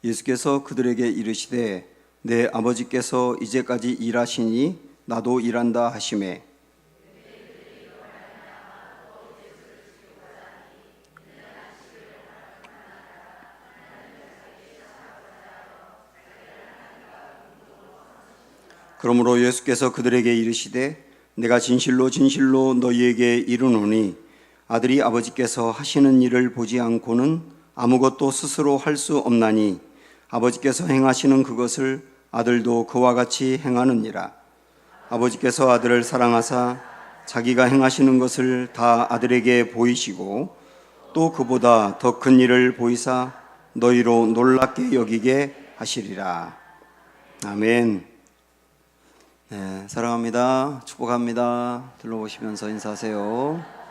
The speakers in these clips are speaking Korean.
예수께서 그들에게 이르시되 내 아버지께서 이제까지 일하시니 나도 일한다 하시매 그러므로 예수께서 그들에게 이르시되 내가 진실로 진실로 너희에게 이르노니 아들이 아버지께서 하시는 일을 보지 않고는 아무것도 스스로 할 수 없나니 아버지께서 행하시는 그것을 아들도 그와 같이 행하느니라. 아버지께서 아들을 사랑하사 자기가 행하시는 것을 다 아들에게 보이시고 또 그보다 더 큰 일을 보이사 너희로 놀랍게 여기게 하시리라. 아멘. 네, 사랑합니다. 축복합니다. 둘러보시면서 인사하세요.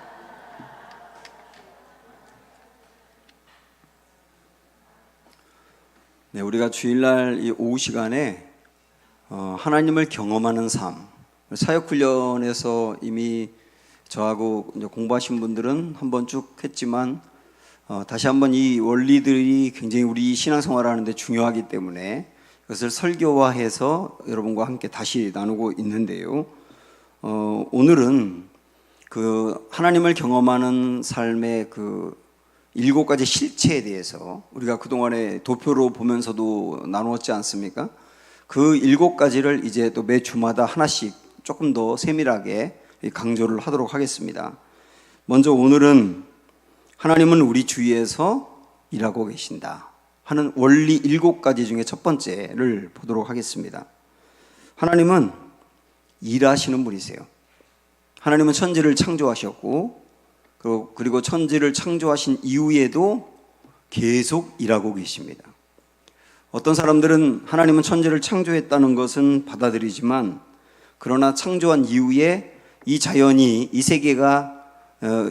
네, 우리가 주일날 이 오후 시간에 하나님을 경험하는 삶, 사역훈련에서 이미 저하고 이제 공부하신 분들은 한번 쭉 했지만 다시 한번 이 원리들이 굉장히 우리 신앙생활 하는데 중요하기 때문에 그것을 설교화해서 여러분과 함께 다시 나누고 있는데요. 오늘은 그 하나님을 경험하는 삶의 그 7가지 실체에 대해서 우리가 그동안에 도표로 보면서도 나누었지 않습니까? 그 7가지를 이제 또 매 주마다 하나씩 조금 더 세밀하게 강조를 하도록 하겠습니다. 먼저 오늘은 하나님은 우리 주위에서 일하고 계신다 하는 원리 7가지 중에 첫 번째를 보도록 하겠습니다. 하나님은 일하시는 분이세요. 하나님은 천지를 창조하셨고 그리고 천지를 창조하신 이후에도 계속 일하고 계십니다. 어떤 사람들은 하나님은 천지를 창조했다는 것은 받아들이지만 그러나 창조한 이후에 이 자연이, 이 세계가,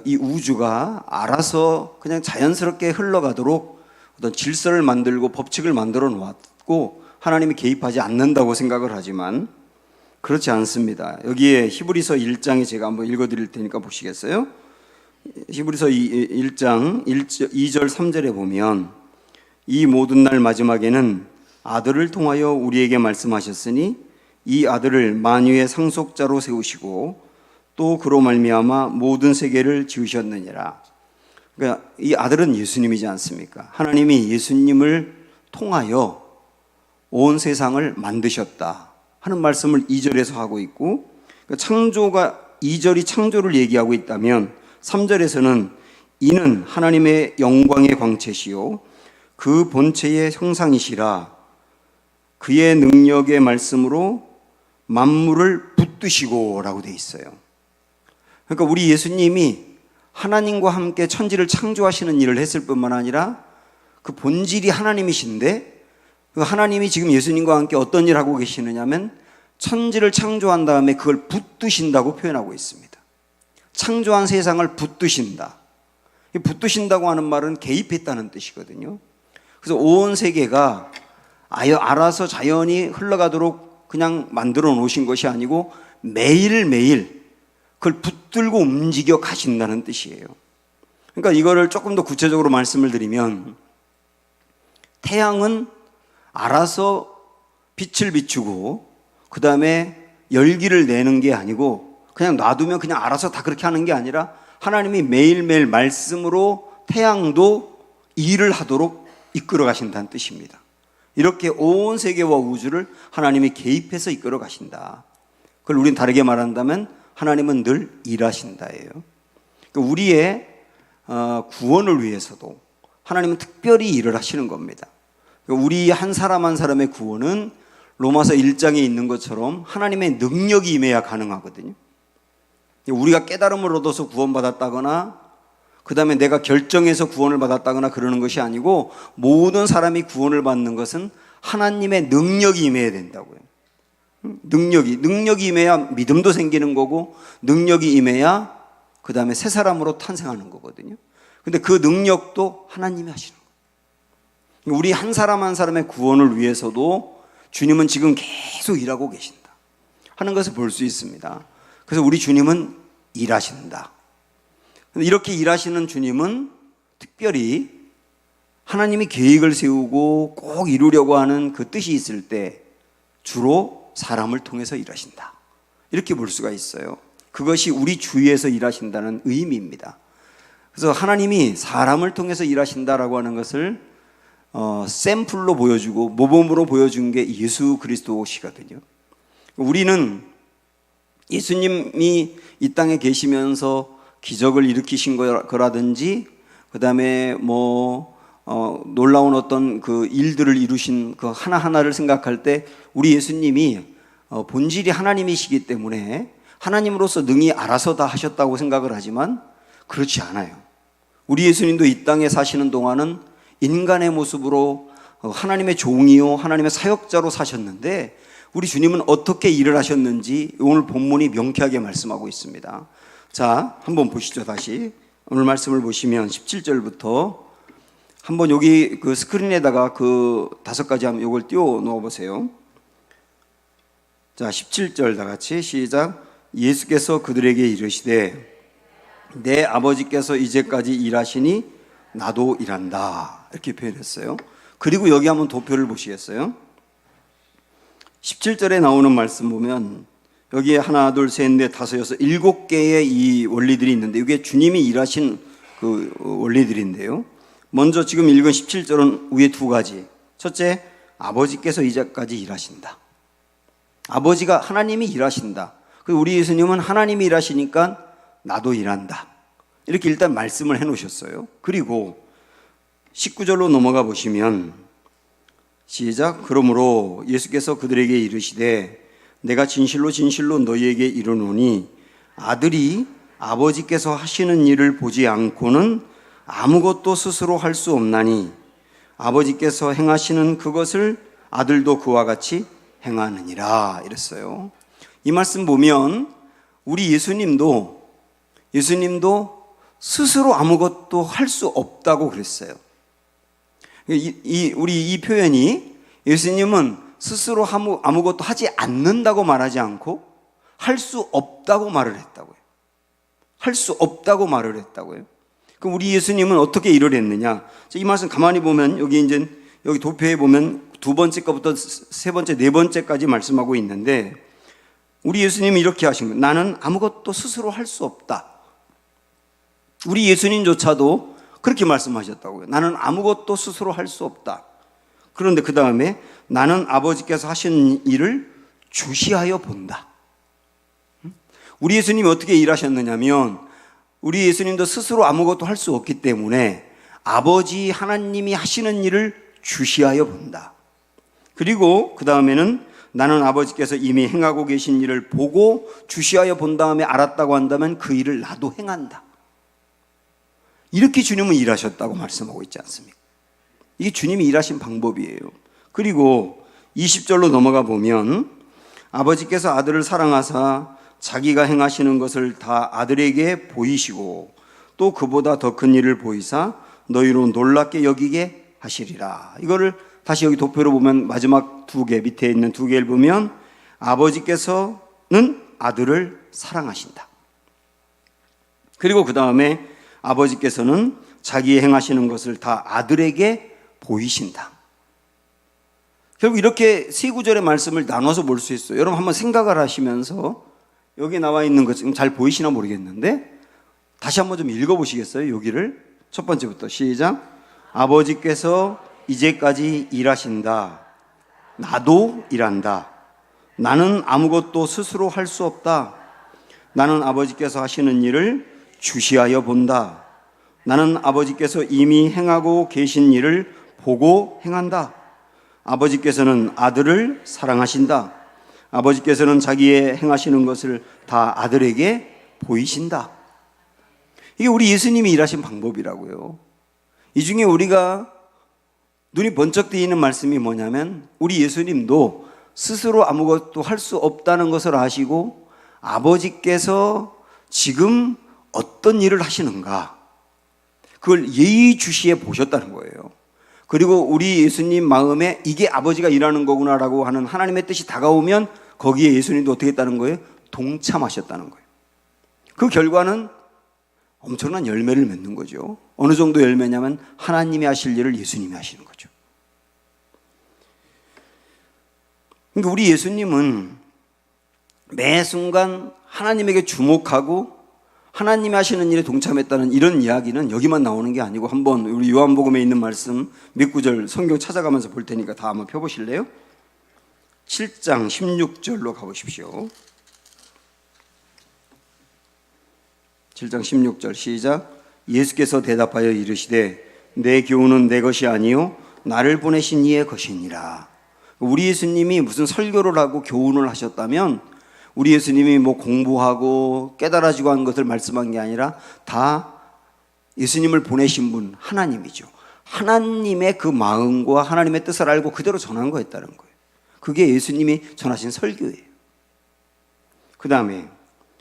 이 우주가 알아서 그냥 자연스럽게 흘러가도록 어떤 질서를 만들고 법칙을 만들어 놓았고 하나님이 개입하지 않는다고 생각을 하지만 그렇지 않습니다. 여기에 히브리서 1장에 제가 한번 읽어드릴 테니까 보시겠어요? 히브리서 1장 2절 3절에 보면 이 모든 날 마지막에는 아들을 통하여 우리에게 말씀하셨으니 이 아들을 만유의 상속자로 세우시고 또 그로 말미암아 모든 세계를 지으셨느니라. 그러니까 이 아들은 예수님이지 않습니까? 하나님이 예수님을 통하여 온 세상을 만드셨다 하는 말씀을 2절에서 하고 있고, 창조가 2절이 창조를 얘기하고 있다면 3절에서는 이는 하나님의 영광의 광채시요 그 본체의 형상이시라 그의 능력의 말씀으로 만물을 붙드시고 라고 되어 있어요. 그러니까 우리 예수님이 하나님과 함께 천지를 창조하시는 일을 했을 뿐만 아니라 그 본질이 하나님이신데 그 하나님이 지금 예수님과 함께 어떤 일을 하고 계시느냐면 천지를 창조한 다음에 그걸 붙드신다고 표현하고 있습니다. 창조한 세상을 붙드신다. 붙드신다고 하는 말은 개입했다는 뜻이거든요. 그래서 온 세계가 알아서 자연이 흘러가도록 그냥 만들어 놓으신 것이 아니고 매일매일 그걸 붙들고 움직여 가신다는 뜻이에요. 그러니까 이거를 조금 더 구체적으로 말씀을 드리면 태양은 알아서 빛을 비추고 그 다음에 열기를 내는 게 아니고 그냥 놔두면 그냥 알아서 다 그렇게 하는 게 아니라 하나님이 매일매일 말씀으로 태양도 일을 하도록 이끌어 가신다는 뜻입니다. 이렇게 온 세계와 우주를 하나님이 개입해서 이끌어 가신다. 그걸 우린 다르게 말한다면 하나님은 늘 일하신다예요. 우리의 구원을 위해서도 하나님은 특별히 일을 하시는 겁니다. 우리 한 사람 한 사람의 구원은 로마서 1장에 있는 것처럼 하나님의 능력이 임해야 가능하거든요. 우리가 깨달음을 얻어서 구원받았다거나 그 다음에 내가 결정해서 구원을 받았다거나 그러는 것이 아니고 모든 사람이 구원을 받는 것은 하나님의 능력이 임해야 된다고요. 능력이 임해야 믿음도 생기는 거고 능력이 임해야 그 다음에 새 사람으로 탄생하는 거거든요. 근데 그 능력도 하나님이 하시는 거예요. 우리 한 사람 한 사람의 구원을 위해서도 주님은 지금 계속 일하고 계신다 하는 것을 볼 수 있습니다. 그래서 우리 주님은 일하신다. 이렇게 일하시는 주님은 특별히 하나님이 계획을 세우고 꼭 이루려고 하는 그 뜻이 있을 때 주로 사람을 통해서 일하신다. 이렇게 볼 수가 있어요. 그것이 우리 주위에서 일하신다는 의미입니다. 그래서 하나님이 사람을 통해서 일하신다라고 하는 것을 샘플로 보여주고 모범으로 보여준 게 예수 그리스도시거든요. 우리는 예수님이 이 땅에 계시면서 기적을 일으키신 거라든지 그 다음에 놀라운 어떤 그 일들을 이루신 그 하나하나를 생각할 때 우리 예수님이 본질이 하나님이시기 때문에 하나님으로서 능히 알아서 다 하셨다고 생각을 하지만 그렇지 않아요. 우리 예수님도 이 땅에 사시는 동안은 인간의 모습으로 하나님의 종이요 하나님의 사역자로 사셨는데 우리 주님은 어떻게 일을 하셨는지 오늘 본문이 명쾌하게 말씀하고 있습니다. 자, 한번 보시죠. 다시 오늘 말씀을 보시면 17절부터 한번 여기 그 스크린에다가 그 5가지 한번 이걸 띄워 놓아 보세요. 자, 17절 다 같이 시작. 예수께서 그들에게 이르시되 내 아버지께서 이제까지 일하시니 나도 일한다. 이렇게 표현했어요. 그리고 여기 한번 도표를 보시겠어요? 17절에 나오는 말씀 보면 여기에 하나, 둘, 셋, 넷, 다섯, 여섯, 7개의 이 원리들이 있는데 이게 주님이 일하신 그 원리들인데요. 먼저 지금 읽은 17절은 위에 2가지. 첫째, 아버지께서 이제까지 일하신다. 아버지가 하나님이 일하신다. 그리고 우리 예수님은 하나님이 일하시니까 나도 일한다. 이렇게 일단 말씀을 해놓으셨어요. 그리고 19절로 넘어가 보시면 시작. 그러므로 예수께서 그들에게 이르시되 내가 진실로 진실로 너희에게 이르노니 아들이 아버지께서 하시는 일을 보지 않고는 아무것도 스스로 할 수 없나니 아버지께서 행하시는 그것을 아들도 그와 같이 행하느니라. 이랬어요. 이 말씀 보면 우리 예수님도 스스로 아무것도 할 수 없다고 그랬어요. 우리 이 표현이 예수님은 스스로 아무것도 하지 않는다고 말하지 않고 할 수 없다고 말을 했다고요. 할 수 없다고 말을 했다고요. 그럼 우리 예수님은 어떻게 일을 했느냐? 이 말씀 가만히 보면 여기 도표에 보면 2번째 거부터 3번째, 4번째까지 말씀하고 있는데 우리 예수님은 이렇게 하신 거예요. 나는 아무것도 스스로 할 수 없다. 우리 예수님조차도 그렇게 말씀하셨다고요. 나는 아무것도 스스로 할 수 없다. 그런데 그 다음에 나는 아버지께서 하신 일을 주시하여 본다. 우리 예수님이 어떻게 일하셨느냐면 우리 예수님도 스스로 아무것도 할 수 없기 때문에 아버지 하나님이 하시는 일을 주시하여 본다. 그리고 그 다음에는 나는 아버지께서 이미 행하고 계신 일을 보고 주시하여 본 다음에 알았다고 한다면 그 일을 나도 행한다. 이렇게 주님은 일하셨다고 말씀하고 있지 않습니까? 이게 주님이 일하신 방법이에요. 그리고 20절로 넘어가 보면 아버지께서 아들을 사랑하사 자기가 행하시는 것을 다 아들에게 보이시고 또 그보다 더 큰 일을 보이사 너희로 놀랍게 여기게 하시리라. 이거를 다시 여기 도표로 보면 마지막 2개 밑에 있는 2개를 보면 아버지께서는 아들을 사랑하신다. 그리고 그 다음에 아버지께서는 자기 행하시는 것을 다 아들에게 보이신다. 결국 이렇게 3구절의 말씀을 나눠서 볼 수 있어요. 여러분 한번 생각을 하시면서 여기 나와 있는 것 지금 잘 보이시나 모르겠는데 다시 한번 좀 읽어보시겠어요? 여기를 첫 번째부터 시작. 아버지께서 이제까지 일하신다. 나도 일한다. 나는 아무것도 스스로 할 수 없다. 나는 아버지께서 하시는 일을 주시하여 본다. 나는 아버지께서 이미 행하고 계신 일을 보고 행한다. 아버지께서는 아들을 사랑하신다. 아버지께서는 자기의 행하시는 것을 다 아들에게 보이신다. 이게 우리 예수님이 일하신 방법이라고요. 이 중에 우리가 눈이 번쩍 뜨이는 말씀이 뭐냐면 우리 예수님도 스스로 아무것도 할 수 없다는 것을 아시고 아버지께서 지금 어떤 일을 하시는가 그걸 예의주시해 보셨다는 거예요. 그리고 우리 예수님 마음에 이게 아버지가 일하는 거구나라고 하는 하나님의 뜻이 다가오면 거기에 예수님도 어떻게 했다는 거예요? 동참하셨다는 거예요. 그 결과는 엄청난 열매를 맺는 거죠. 어느 정도 열매냐면 하나님이 하실 일을 예수님이 하시는 거죠. 그러니까 우리 예수님은 매 순간 하나님에게 주목하고 하나님이 하시는 일에 동참했다는 이런 이야기는 여기만 나오는 게 아니고, 한번 우리 요한복음에 있는 말씀 몇 구절 성경 찾아가면서 볼 테니까 다 한번 펴보실래요? 7장 16절로 가보십시오. 7장 16절 시작. 예수께서 대답하여 이르시되 내 교훈은 내 것이 아니요 나를 보내신 이의 것이니라. 우리 예수님이 무슨 설교를 하고 교훈을 하셨다면 우리 예수님이 뭐 공부하고 깨달아지고 한 것을 말씀한 게 아니라 다 예수님을 보내신 분 하나님이죠. 하나님의 그 마음과 하나님의 뜻을 알고 그대로 전한 거였다는 거예요. 그게 예수님이 전하신 설교예요. 그 다음에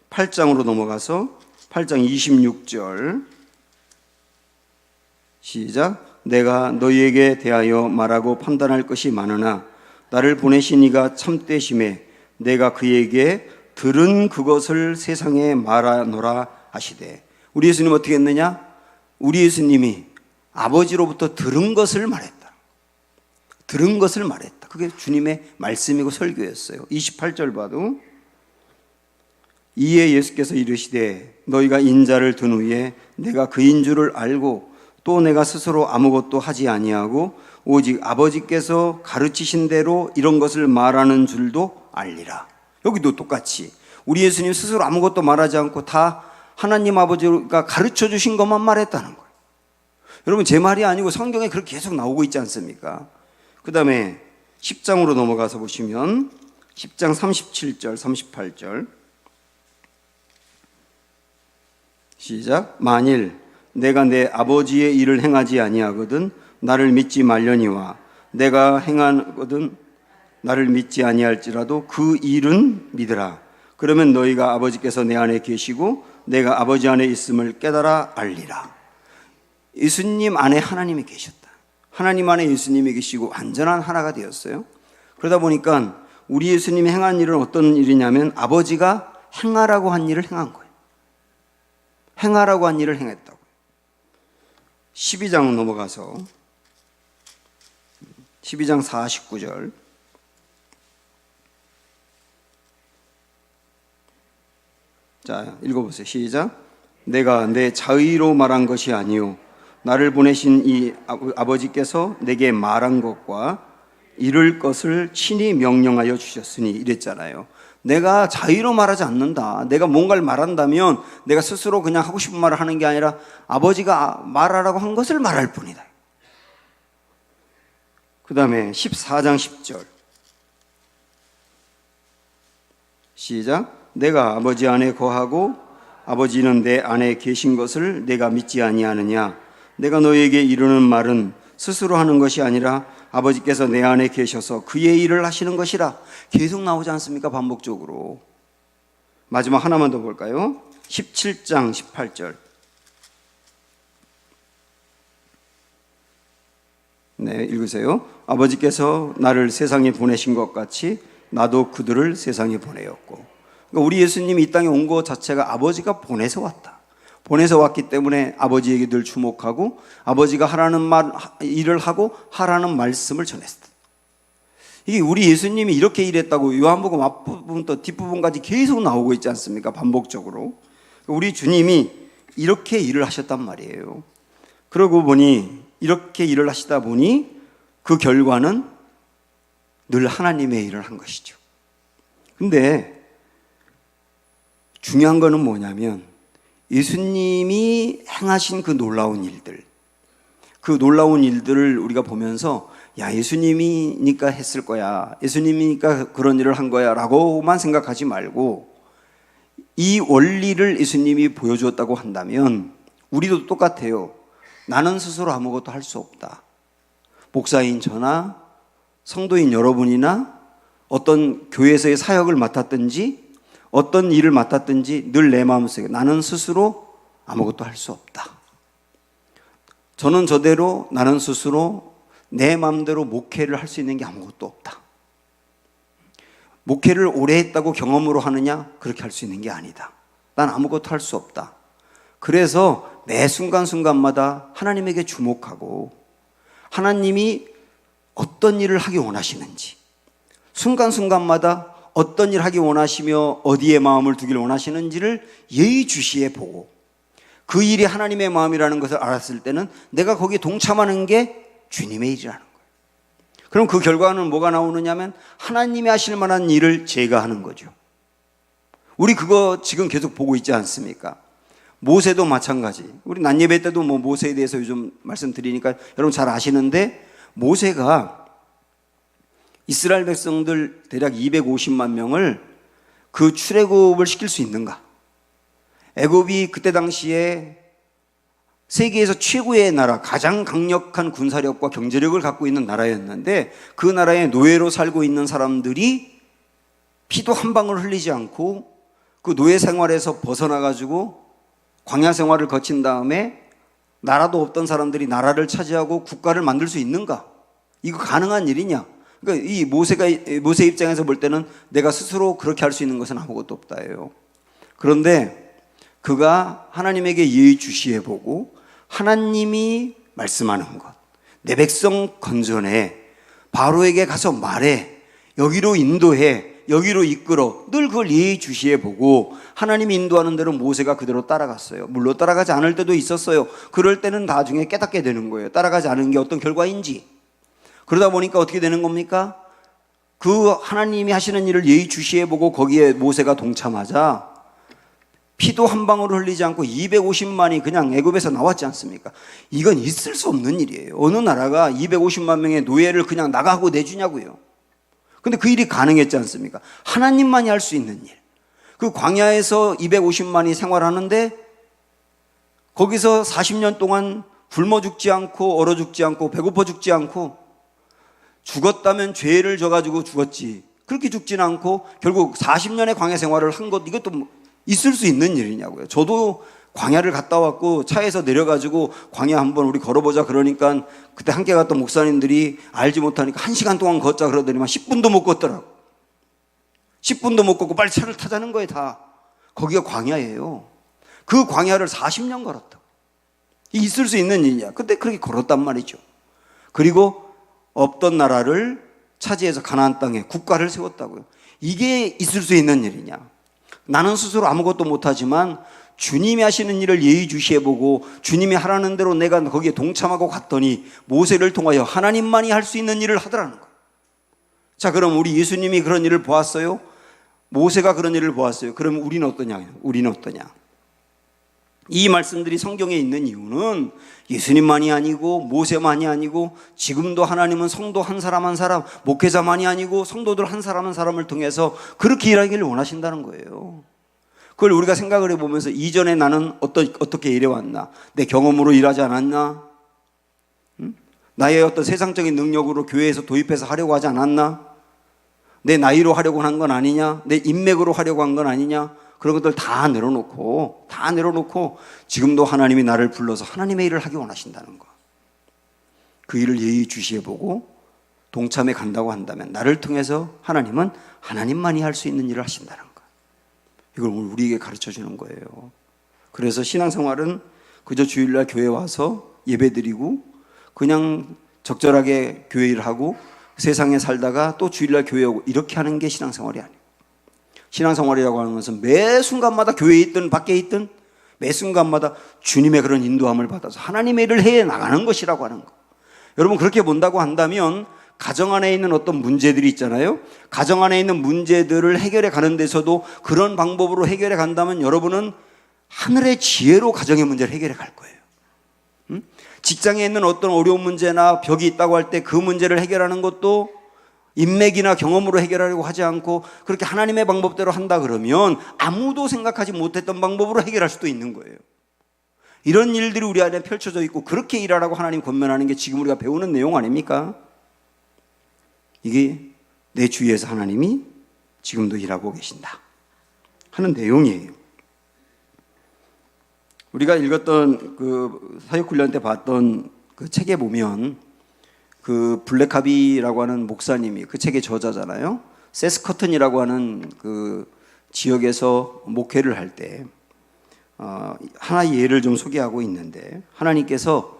8장으로 넘어가서 8장 26절 시작. 내가 너희에게 대하여 말하고 판단할 것이 많으나 나를 보내신 이가 참되심에 내가 그에게 들은 그것을 세상에 말하노라 하시되. 우리 예수님 어떻게 했느냐? 우리 예수님이 아버지로부터 들은 것을 말했다. 들은 것을 말했다. 그게 주님의 말씀이고 설교였어요. 28절 봐도 이에 예수께서 이르시되 너희가 인자를 든 후에 내가 그인 줄을 알고 또 내가 스스로 아무것도 하지 아니하고 오직 아버지께서 가르치신 대로 이런 것을 말하는 줄도 알리라. 여기도 똑같이 우리 예수님 스스로 아무것도 말하지 않고 다 하나님 아버지가 가르쳐 주신 것만 말했다는 거예요. 여러분, 제 말이 아니고 성경에 그렇게 계속 나오고 있지 않습니까? 그 다음에 10장으로 넘어가서 보시면 10장 37절 38절 시작. 만일 내가 내 아버지의 일을 행하지 아니하거든 나를 믿지 말려니와 내가 행하거든 나를 믿지 아니할지라도 그 일은 믿으라. 그러면 너희가 아버지께서 내 안에 계시고 내가 아버지 안에 있음을 깨달아 알리라. 예수님 안에 하나님이 계셨다. 하나님 안에 예수님이 계시고 완전한 하나가 되었어요. 그러다 보니까 우리 예수님이 행한 일은 어떤 일이냐면 아버지가 행하라고 한 일을 행한 거예요. 행하라고 한 일을 행했다고. 12장 넘어가서 12장 49절 자, 읽어보세요. 시작. 내가 내 자의로 말한 것이 아니요 나를 보내신 이 아버지께서 내게 말한 것과 이룰 것을 친히 명령하여 주셨으니 이랬잖아요. 내가 자의로 말하지 않는다. 내가 뭔가를 말한다면 내가 스스로 그냥 하고 싶은 말을 하는 게 아니라 아버지가 말하라고 한 것을 말할 뿐이다. 그 다음에 14장 10절 시작. 내가 아버지 안에 거하고 아버지는 내 안에 계신 것을 내가 믿지 아니하느냐. 내가 너에게 이르는 말은 스스로 하는 것이 아니라 아버지께서 내 안에 계셔서 그의 일을 하시는 것이라. 계속 나오지 않습니까? 반복적으로. 마지막 하나만 더 볼까요? 17장 18절 네, 읽으세요. 아버지께서 나를 세상에 보내신 것 같이 나도 그들을 세상에 보내었고. 그러니까 우리 예수님이 이 땅에 온 것 자체가 아버지가 보내서 왔다. 보내서 왔기 때문에 아버지에게 늘 주목하고 아버지가 하라는 일을 하고 하라는 말씀을 전했다. 이게 우리 예수님이 이렇게 일했다고 요한복음 앞부분부터 뒷부분까지 계속 나오고 있지 않습니까? 반복적으로. 우리 주님이 이렇게 일을 하셨단 말이에요. 그러고 보니 이렇게 일을 하시다 보니 그 결과는 늘 하나님의 일을 한 것이죠. 근데 중요한 거는 뭐냐면 예수님이 행하신 그 놀라운 일들, 그 놀라운 일들을 우리가 보면서 야, 예수님이니까 했을 거야, 예수님이니까 그런 일을 한 거야 라고만 생각하지 말고 이 원리를 예수님이 보여주었다고 한다면 우리도 똑같아요. 나는 스스로 아무것도 할 수 없다. 목사인 저나 성도인 여러분이나 어떤 교회에서의 사역을 맡았든지 어떤 일을 맡았든지 늘 내 마음속에 나는 스스로 아무것도 할 수 없다. 저는 저대로 나는 스스로 내 마음대로 목회를 할 수 있는 게 아무것도 없다. 목회를 오래 했다고 경험으로 하느냐? 그렇게 할 수 있는 게 아니다. 난 아무것도 할 수 없다. 그래서 매 순간순간마다 하나님에게 주목하고 하나님이 어떤 일을 하기 원하시는지, 순간순간마다 어떤 일 하기 원하시며 어디에 마음을 두길 원하시는지를 예의주시해 보고 그 일이 하나님의 마음이라는 것을 알았을 때는 내가 거기에 동참하는 게 주님의 일이라는 거예요. 그럼 그 결과는 뭐가 나오느냐면 하나님이 하실 만한 일을 제가 하는 거죠. 우리 그거 지금 계속 보고 있지 않습니까? 모세도 마찬가지. 우리 낮예배 때도 뭐 모세에 대해서 요즘 말씀드리니까 여러분 잘 아시는데, 모세가 이스라엘 백성들 대략 250만 명을 그 출애굽을 시킬 수 있는가? 애굽이 그때 당시에 세계에서 최고의 나라, 가장 강력한 군사력과 경제력을 갖고 있는 나라였는데 그 나라에 노예로 살고 있는 사람들이 피도 한 방울 흘리지 않고 그 노예 생활에서 벗어나가지고 광야 생활을 거친 다음에 나라도 없던 사람들이 나라를 차지하고 국가를 만들 수 있는가? 이거 가능한 일이냐? 그러니까 이 모세 입장에서 볼 때는 내가 스스로 그렇게 할 수 있는 것은 아무것도 없다예요. 그런데 그가 하나님에게 예의주시해 보고 하나님이 말씀하는 것, 내 백성 건져내, 바로에게 가서 말해, 여기로 인도해, 여기로 이끌어, 늘 그걸 예의주시해 보고 하나님이 인도하는 대로 모세가 그대로 따라갔어요. 물론 따라가지 않을 때도 있었어요. 그럴 때는 나중에 깨닫게 되는 거예요. 따라가지 않은 게 어떤 결과인지. 그러다 보니까 어떻게 되는 겁니까? 그 하나님이 하시는 일을 예의주시해 보고 거기에 모세가 동참하자 피도 한 방울 흘리지 않고 250만이 그냥 애굽에서 나왔지 않습니까? 이건 있을 수 없는 일이에요. 어느 나라가 250만 명의 노예를 그냥 나가고 내주냐고요. 근데 그 일이 가능했지 않습니까? 하나님만이 할 수 있는 일. 그 광야에서 250만이 생활하는데 거기서 40년 동안 굶어 죽지 않고 얼어 죽지 않고 배고파 죽지 않고, 죽었다면 죄를 져가지고 죽었지 그렇게 죽지는 않고 결국 40년의 광야 생활을 한 것, 이것도 있을 수 있는 일이냐고요. 저도 광야를 갔다 왔고 차에서 내려가지고 광야 한번 우리 걸어보자 그러니까 그때 함께 갔던 목사님들이 알지 못하니까 1시간 동안 걷자 그러더니만 10분도 못 걷더라고. 10분도 못 걷고 빨리 차를 타자는 거예요. 다 거기가 광야예요. 그 광야를 40년 걸었다고. 있을 수 있는 일이냐. 근데 그렇게 걸었단 말이죠. 그리고 없던 나라를 차지해서 가나안 땅에 국가를 세웠다고요. 이게 있을 수 있는 일이냐. 나는 스스로 아무것도 못하지만 주님이 하시는 일을 예의주시해보고 주님이 하라는 대로 내가 거기에 동참하고 갔더니 모세를 통하여 하나님만이 할 수 있는 일을 하더라는 거예요. 자, 그럼 우리 예수님이 그런 일을 보았어요? 모세가 그런 일을 보았어요. 그럼 우리는 어떠냐? 우리는 어떠냐? 이 말씀들이 성경에 있는 이유는 예수님만이 아니고 모세만이 아니고 지금도 하나님은 성도 한 사람 한 사람, 목회자만이 아니고 성도들 한 사람 한 사람을 통해서 그렇게 일하기를 원하신다는 거예요. 그걸 우리가 생각을 해보면서 이전에 나는 어떻게 일해왔나? 내 경험으로 일하지 않았나? 나의 어떤 세상적인 능력으로 교회에서 도입해서 하려고 하지 않았나? 내 나이로 하려고 한 건 아니냐? 내 인맥으로 하려고 한 건 아니냐? 그런 것들 다 내려놓고 지금도 하나님이 나를 불러서 하나님의 일을 하기 원하신다는 거. 그 일을 예의주시해보고 동참해 간다고 한다면 나를 통해서 하나님은 하나님만이 할 수 있는 일을 하신다는 거. 이걸 우리에게 가르쳐주는 거예요. 그래서 신앙생활은 그저 주일날 교회 와서 예배드리고 그냥 적절하게 교회 일을 하고 세상에 살다가 또 주일날 교회 오고 이렇게 하는 게 신앙생활이 아니에요. 신앙생활이라고 하는 것은 매 순간마다 교회에 있든 밖에 있든 매 순간마다 주님의 그런 인도함을 받아서 하나님의 일을 해 나가는 것이라고 하는 거. 여러분 그렇게 본다고 한다면 가정 안에 있는 어떤 문제들이 있잖아요. 가정 안에 있는 문제들을 해결해 가는 데서도 그런 방법으로 해결해 간다면 여러분은 하늘의 지혜로 가정의 문제를 해결해 갈 거예요. 직장에 있는 어떤 어려운 문제나 벽이 있다고 할 때 그 문제를 해결하는 것도 인맥이나 경험으로 해결하려고 하지 않고 그렇게 하나님의 방법대로 한다 그러면 아무도 생각하지 못했던 방법으로 해결할 수도 있는 거예요. 이런 일들이 우리 안에 펼쳐져 있고 그렇게 일하라고 하나님 권면하는 게 지금 우리가 배우는 내용 아닙니까? 이게 내 주위에서 하나님이 지금도 일하고 계신다 하는 내용이에요. 우리가 읽었던 그 사역훈련 때 봤던 그 책에 보면 그 블랙하비라고 하는 목사님이 그 책의 저자잖아요. 세스커튼이라고 하는 그 지역에서 목회를 할 때 하나의 예를 좀 소개하고 있는데, 하나님께서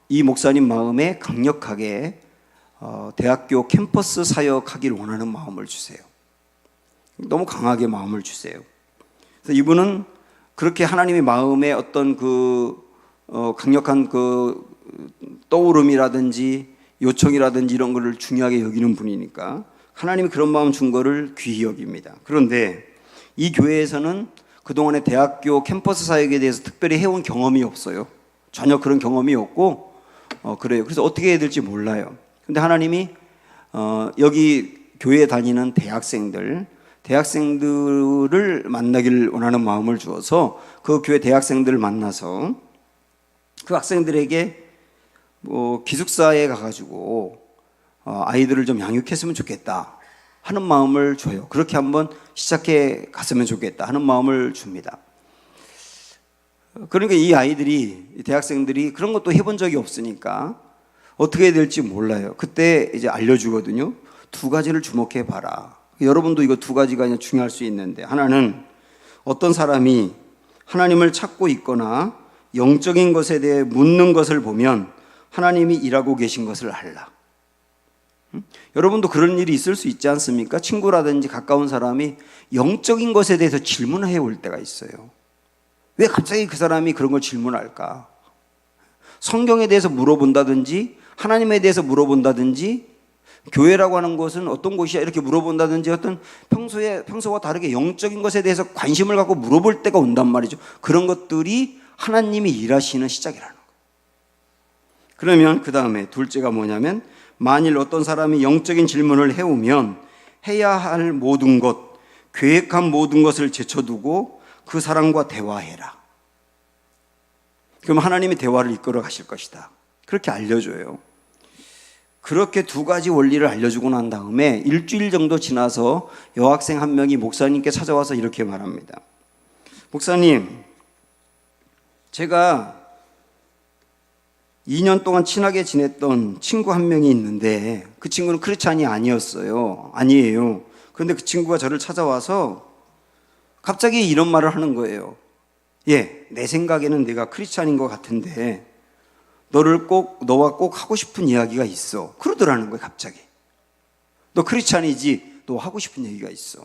이 목사님 마음에 강력하게 대학교 캠퍼스 사역하기를 원하는 마음을 주세요. 너무 강하게 마음을 주세요. 그래서 이분은 그렇게 하나님의 마음에 어떤 강력한 떠오름이라든지 요청이라든지 이런 거를 중요하게 여기는 분이니까 하나님이 그런 마음 준 거를 귀히 여깁니다. 그런데 이 교회에서는 그동안에 대학교 캠퍼스 사역에 대해서 특별히 해온 경험이 없어요. 전혀 그런 경험이 없고 그래요. 그래서 어떻게 해야 될지 몰라요. 근데 하나님이 여기 교회에 다니는 대학생들을 만나기를 원하는 마음을 주어서 그 교회 대학생들을 만나서 그 학생들에게 기숙사에 가가지고 아이들을 좀 양육했으면 좋겠다 하는 마음을 줘요. 그렇게 한번 시작해 갔으면 좋겠다 하는 마음을 줍니다. 그러니까 이 대학생들이 그런 것도 해본 적이 없으니까 어떻게 해야 될지 몰라요. 그때 이제 알려주거든요. 두 가지를 주목해 봐라. 여러분도 이거 두 가지가 중요할 수 있는데, 하나는 어떤 사람이 하나님을 찾고 있거나 영적인 것에 대해 묻는 것을 보면 하나님이 일하고 계신 것을 알라. 여러분도 그런 일이 있을 수 있지 않습니까? 친구라든지 가까운 사람이 영적인 것에 대해서 질문을 해올 때가 있어요. 왜 갑자기 그 사람이 그런 걸 질문할까? 성경에 대해서 물어본다든지 하나님에 대해서 물어본다든지 교회라고 하는 것은 어떤 곳이야 이렇게 물어본다든지 어떤 평소와 다르게 영적인 것에 대해서 관심을 갖고 물어볼 때가 온단 말이죠. 그런 것들이 하나님이 일하시는 시작이라는 거예요. 그러면 그 다음에 둘째가 뭐냐면, 만일 어떤 사람이 영적인 질문을 해오면 해야 할 모든 것, 계획한 모든 것을 제쳐두고 그 사람과 대화해라. 그럼 하나님이 대화를 이끌어 가실 것이다. 그렇게 알려줘요. 그렇게 두 가지 원리를 알려주고 난 다음에 일주일 정도 지나서 여학생 한 명이 목사님께 찾아와서 이렇게 말합니다. 목사님, 제가 2년 동안 친하게 지냈던 친구 한 명이 있는데 그 친구는 크리스찬이 아니에요. 그런데 그 친구가 저를 찾아와서 갑자기 이런 말을 하는 거예요. 내 생각에는 내가 크리스찬인 것 같은데 너와 꼭 하고 싶은 이야기가 있어. 그러더라는 거예요. 갑자기. 너 크리스찬이지? 너 하고 싶은 얘기가 있어.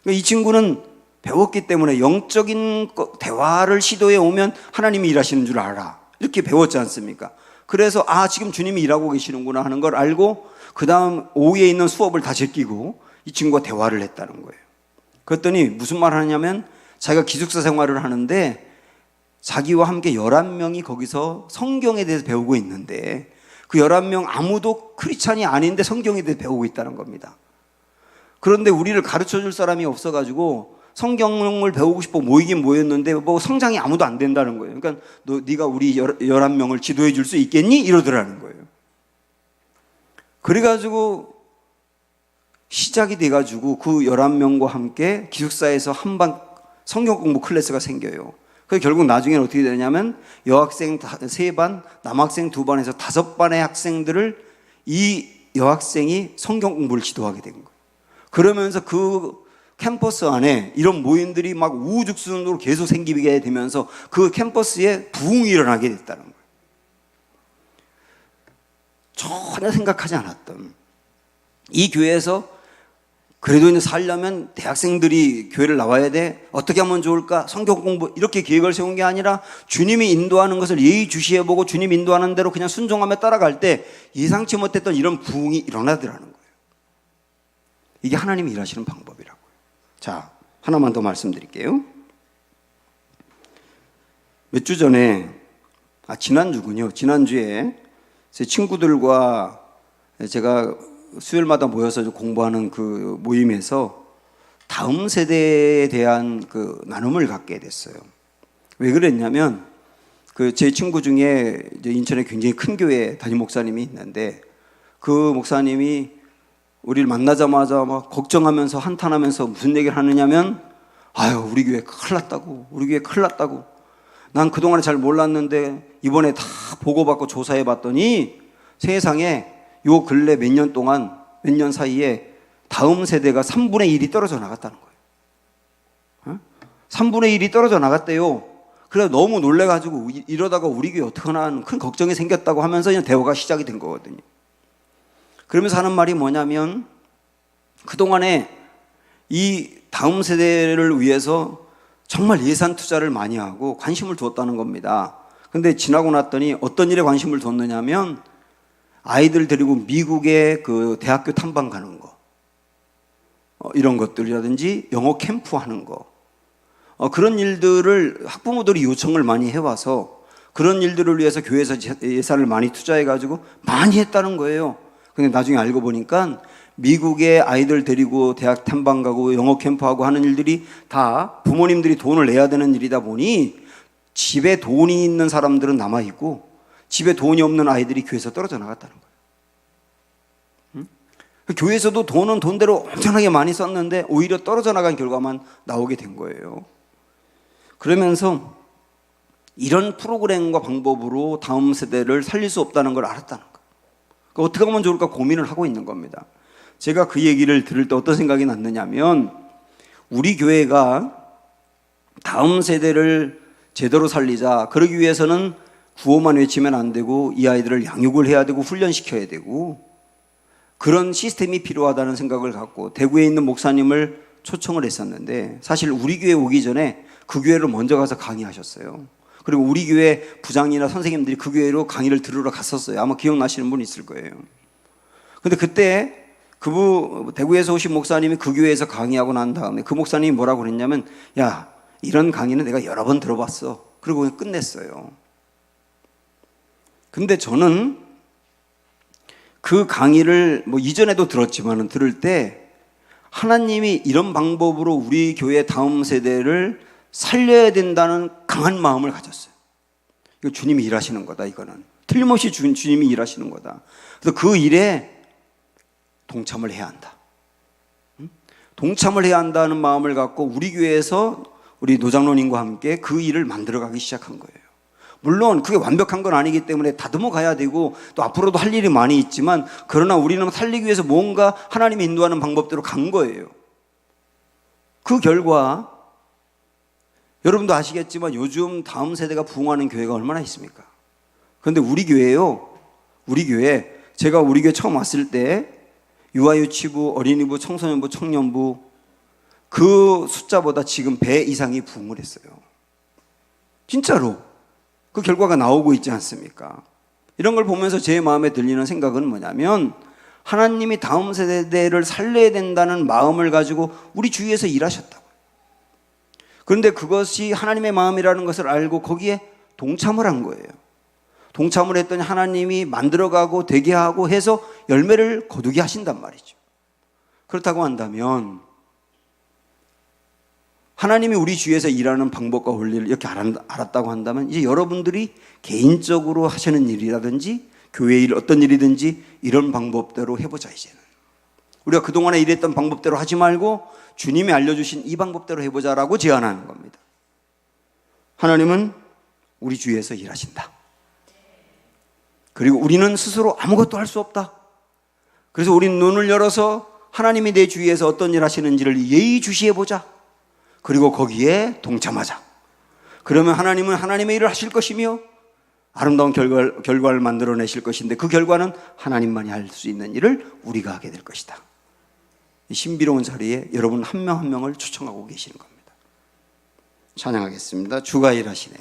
그러니까 이 친구는 배웠기 때문에 영적인 대화를 시도해 오면 하나님이 일하시는 줄 알아. 이렇게 배웠지 않습니까? 그래서 지금 주님이 일하고 계시는구나 하는 걸 알고 그 다음 오후에 있는 수업을 다 제끼고 이 친구가 대화를 했다는 거예요. 그랬더니 무슨 말을 하냐면, 자기가 기숙사 생활을 하는데 자기와 함께 11명이 거기서 성경에 대해서 배우고 있는데 그 11명 아무도 크리스찬이 아닌데 성경에 대해서 배우고 있다는 겁니다. 그런데 우리를 가르쳐 줄 사람이 없어가지고 성경을 배우고 싶어 모이긴 모였는데 성장이 아무도 안 된다는 거예요. 그러니까 네가 우리 11명을 지도해 줄 수 있겠니? 이러더라는 거예요. 그래가지고 시작이 돼가지고 그 11명과 함께 기숙사에서 한반 성경 공부 클래스가 생겨요. 그래서 결국 나중에는 어떻게 되냐면 여학생 3반, 남학생 2반에서 5반의 학생들을 이 여학생이 성경 공부를 지도하게 된 거예요. 그러면서 그 캠퍼스 안에 이런 모임들이 막 우후죽순으로 계속 생기게 되면서 그 캠퍼스에 부흥이 일어나게 됐다는 거예요. 전혀 생각하지 않았던 이 교회에서 그래도 이제 살려면 대학생들이 교회를 나와야 돼. 어떻게 하면 좋을까? 성경 공부 이렇게 계획을 세운 게 아니라 주님이 인도하는 것을 예의주시해보고 주님 인도하는 대로 그냥 순종하며 따라갈 때 예상치 못했던 이런 부흥이 일어나더라는 거예요. 이게 하나님이 일하시는 방법이라고요. 자, 하나만 더 말씀드릴게요. 몇 주 전에, 지난주에 제 친구들과 제가 수요일마다 모여서 공부하는 그 모임에서 다음 세대에 대한 그 나눔을 갖게 됐어요. 왜 그랬냐면 제 친구 중에 이제 인천에 굉장히 큰 교회 담임 목사님이 있는데 그 목사님이 우리를 만나자마자 막 걱정하면서 한탄하면서 무슨 얘기를 하느냐면, 우리 교회 큰일 났다고. 난 그동안에 잘 몰랐는데 이번에 다 보고받고 조사해 봤더니 세상에 요 근래 몇 년 사이에 다음 세대가 3분의 1이 떨어져 나갔다는 거예요. 3분의 1이 떨어져 나갔대요. 그래서 너무 놀래가지고 이러다가 우리 교회 어떡하나 하는 큰 걱정이 생겼다고 하면서 그냥 대화가 시작이 된 거거든요. 그러면서 하는 말이 뭐냐면 그동안에 이 다음 세대를 위해서 정말 예산 투자를 많이 하고 관심을 두었다는 겁니다. 근데 지나고 났더니 어떤 일에 관심을 뒀느냐면 아이들 데리고 미국에 그 대학교 탐방 가는 거, 이런 것들이라든지 영어 캠프 하는 거, 그런 일들을 학부모들이 요청을 많이 해와서 그런 일들을 위해서 교회에서 예산을 많이 투자해가지고 많이 했다는 거예요. 근데 나중에 알고 보니까 미국에 아이들 데리고 대학 탐방 가고 영어 캠프하고 하는 일들이 다 부모님들이 돈을 내야 되는 일이다 보니 집에 돈이 있는 사람들은 남아있고 집에 돈이 없는 아이들이 교회에서 떨어져 나갔다는 거예요. 교회에서도 돈은 돈대로 엄청나게 많이 썼는데 오히려 떨어져 나간 결과만 나오게 된 거예요. 그러면서 이런 프로그램과 방법으로 다음 세대를 살릴 수 없다는 걸 알았다는 거예요. 그러니까 어떻게 하면 좋을까 고민을 하고 있는 겁니다. 제가 그 얘기를 들을 때 어떤 생각이 났느냐면 우리 교회가 다음 세대를 제대로 살리자, 그러기 위해서는 구호만 외치면 안 되고 이 아이들을 양육을 해야 되고 훈련시켜야 되고 그런 시스템이 필요하다는 생각을 갖고 대구에 있는 목사님을 초청을 했었는데 사실 우리 교회 오기 전에 그 교회로 먼저 가서 강의하셨어요. 그리고 우리 교회 부장이나 선생님들이 그 교회로 강의를 들으러 갔었어요. 아마 기억나시는 분 있을 거예요. 근데 그때 대구에서 오신 목사님이 그 교회에서 강의하고 난 다음에 그 목사님이 뭐라고 그랬냐면 야, 이런 강의는 내가 여러 번 들어봤어. 그리고 그냥 끝냈어요. 근데 저는 그 강의를 이전에도 들었지만 들을 때 하나님이 이런 방법으로 우리 교회 다음 세대를 살려야 된다는 강한 마음을 가졌어요. 이거 주님이 일하시는 거다. 이거는 틀림없이 주님이 일하시는 거다. 그래서 그 일에 동참을 해야 한다. 동참을 해야 한다는 마음을 갖고 우리 교회에서 우리 노장로님과 함께 그 일을 만들어가기 시작한 거예요. 물론 그게 완벽한 건 아니기 때문에 다듬어 가야 되고 또 앞으로도 할 일이 많이 있지만 그러나 우리는 살리기 위해서 뭔가 하나님이 인도하는 방법대로 간 거예요. 그 결과 여러분도 아시겠지만 요즘 다음 세대가 부흥하는 교회가 얼마나 있습니까? 그런데 우리 교회요, 우리 교회, 제가 우리 교회 처음 왔을 때 유아유치부, 어린이부, 청소년부, 청년부 그 숫자보다 지금 배 이상이 부흥을 했어요. 진짜로 그 결과가 나오고 있지 않습니까? 이런 걸 보면서 제 마음에 들리는 생각은 뭐냐면 하나님이 다음 세대를 살려야 된다는 마음을 가지고 우리 주위에서 일하셨다고요. 그런데 그것이 하나님의 마음이라는 것을 알고 거기에 동참을 한 거예요. 동참을 했더니 하나님이 만들어가고 되게 하고 해서 열매를 거두게 하신단 말이죠. 그렇다고 한다면 하나님이 우리 주위에서 일하는 방법과 원리를 이렇게 알았다고 한다면 이제 여러분들이 개인적으로 하시는 일이라든지 교회 일 어떤 일이든지 이런 방법대로 해보자. 이제는 우리가 그동안에 일했던 방법대로 하지 말고 주님이 알려주신 이 방법대로 해보자라고 제안하는 겁니다. 하나님은 우리 주위에서 일하신다. 그리고 우리는 스스로 아무것도 할 수 없다. 그래서 우리는 눈을 열어서 하나님이 내 주위에서 어떤 일 하시는지를 예의주시해보자. 그리고 거기에 동참하자. 그러면 하나님은 하나님의 일을 하실 것이며 아름다운 결과를 만들어내실 것인데 그 결과는 하나님만이 할 수 있는 일을 우리가 하게 될 것이다. 이 신비로운 자리에 여러분 한 명 한 명을 초청하고 계시는 겁니다. 찬양하겠습니다. 주가 일하시네.